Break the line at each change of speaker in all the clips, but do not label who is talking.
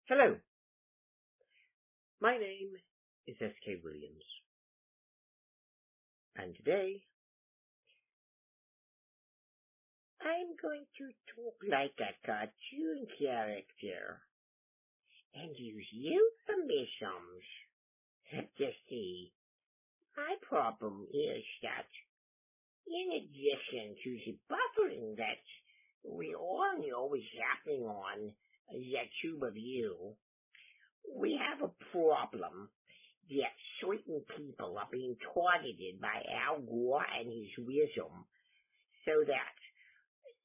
Hello, my name is S.K. Williams, and today I'm going to talk like a cartoon character and use euphemisms. You see, my problem is that in addition to the buffering that we all know is happening on the tube of you, we have a problem that certain people are being targeted by Al Gore and his wisdom so that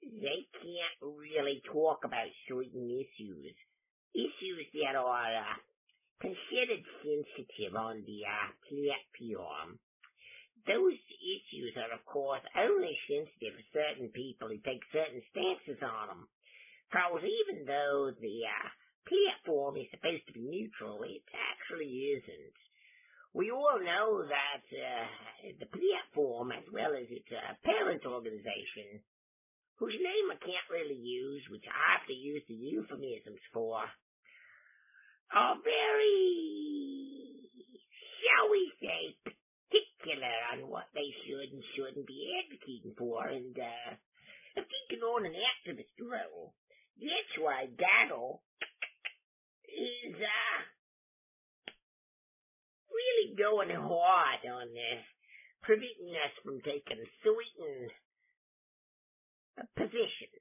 they can't really talk about certain issues that are considered sensitive on the platform. Those issues are, of course, only sensitive to certain people who take certain stances on them. Because even though the platform is supposed to be neutral, it actually isn't. We all know that the platform, as well as its parent organization, whose name I can't really use, which I have to use the euphemisms for, are very, shall we say, particular on what they should and shouldn't be advocating for, and if taking on an activist role. That's why Gaggle is really going hard on preventing us from taking certain positions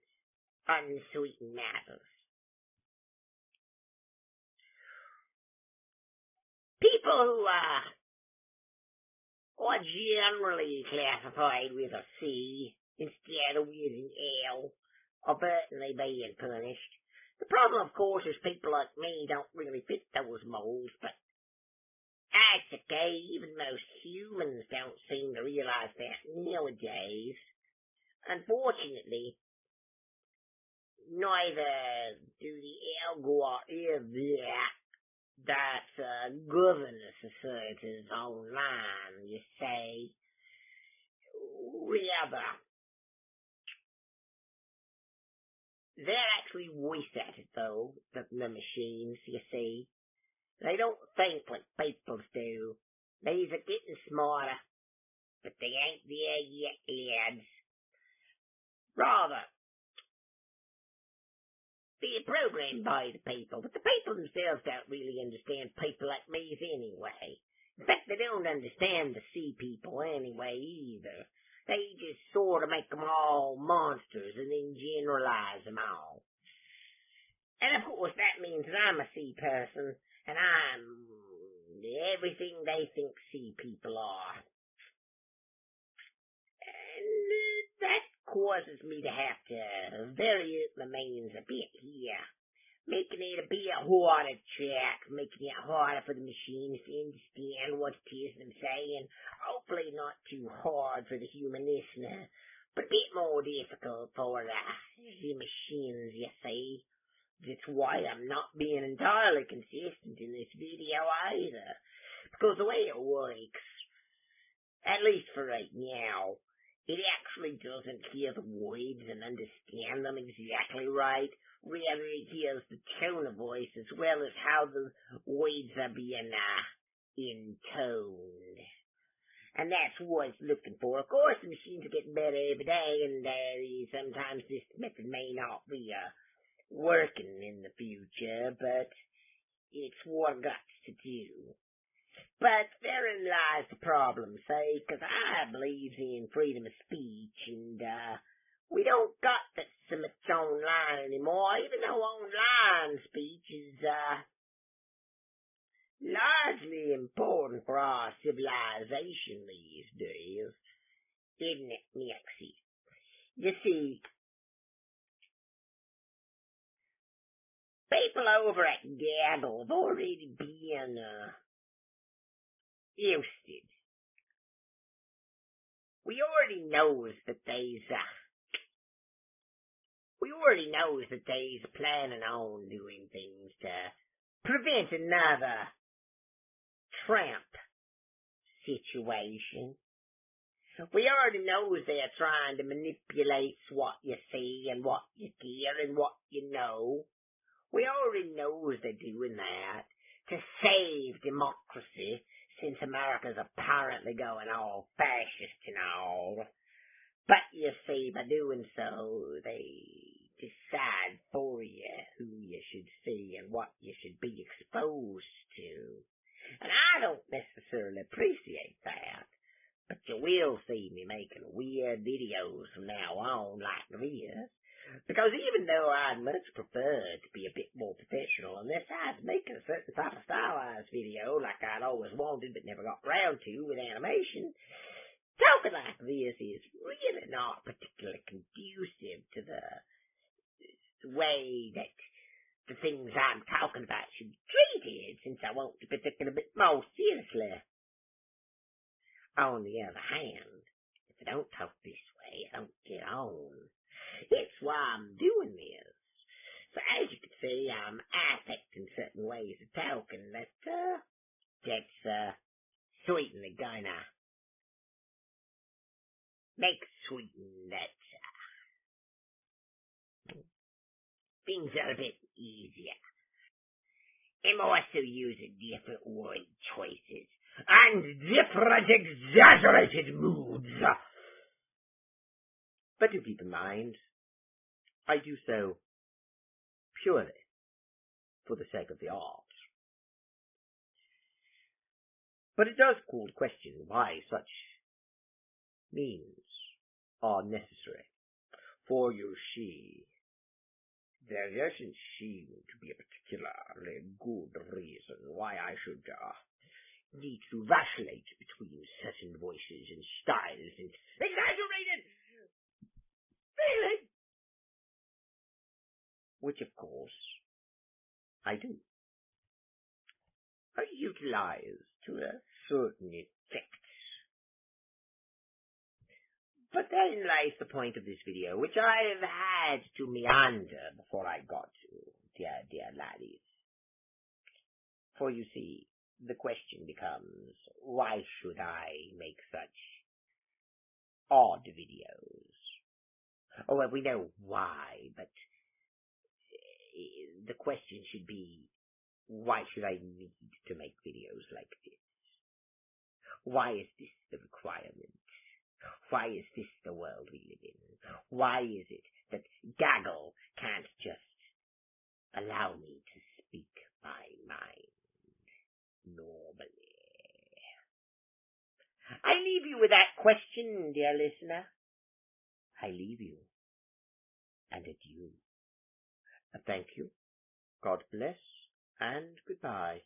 on certain matters. People who are generally classified with a C instead of using L are certainly being punished. The problem, of course, is people like me don't really fit those molds, but that's okay. Even most humans don't seem to realize that nowadays. Unfortunately, neither do the Al Gore or that govern the societies online, you say. Rather, they're actually voice acted, though, the machines, you see. They don't think like people do. They're getting smarter, but they ain't there yet, lads. Rather, they're programmed by the people, but the people themselves don't really understand people like me anyway. In fact, they don't understand the sea people anyway, either. They just sort of make them all monsters and then generalize them all. And of course that means that I'm a sea person, and I'm everything they think sea people are. And that causes me to have to vary up my means a bit here. Making it a bit harder to track, making it harder for the machines to understand what it is I'm saying. Hopefully not too hard for the human listener, but a bit more difficult for the machines, you see. That's why I'm not being entirely consistent in this video either. Because the way it works, at least for right now, it actually doesn't hear the words and understand them exactly right. Rather, it hears the tone of voice as well as how the words are being intoned. And that's what it's looking for. Of course, the machines are getting better every day, and sometimes this method may not be working in the future, but it's what I've got to do. But therein lies the problem, say, because I believe in freedom of speech, and we don't got that so much online anymore, even though online speech is largely important for our civilization these days, isn't it, Nixie? You see, people over at Gaggle have already been ousted. We already knows that they's planning on doing things to prevent another Trump situation. We already knows they're trying to manipulate what you see and what you hear and what you know. We already know suppose they're doing that to save democracy, since America's apparently going all fascist and all. But you see, by doing so, they decide for you who you should see and what you should be exposed to. And I don't necessarily appreciate that. But you will see me making weird videos from now on like this. Because even though I'd much prefer to be a bit more professional on this side, making a certain type of stylized video like I'd always wanted but never got round to with animation, talking like this is really not particularly conducive to the way that the things I'm talking about should be treated, since I want to be taken a bit more seriously. On the other hand, if I don't talk this way, I don't get on. It's why I'm doing this. So as you can see, I'm affecting certain ways of talking that's certainly gonna make certain that things are a bit easier. I'm also using different word choices and different exaggerated moods. But do keep in mind, I do so purely for the sake of the art. But it does call to question why such means are necessary. For you see, there doesn't seem to be a particularly good reason why I should need to vacillate between certain voices and styles and exaggerated feeling, which of course I do. I utilize to a certain effect. But therein lies the point of this video, which I have had to meander before I got to, dear laddies. For you see, the question becomes, why should I make such odd videos? Oh, well, we know why, but the question should be, why should I need to make videos like this? Why is this the requirement? Why is this the world we live in? Why is it that Gaggle can't just allow me to speak my mind normally? I leave you with that question, dear listener. I leave you, and adieu. Thank you, God bless, and goodbye.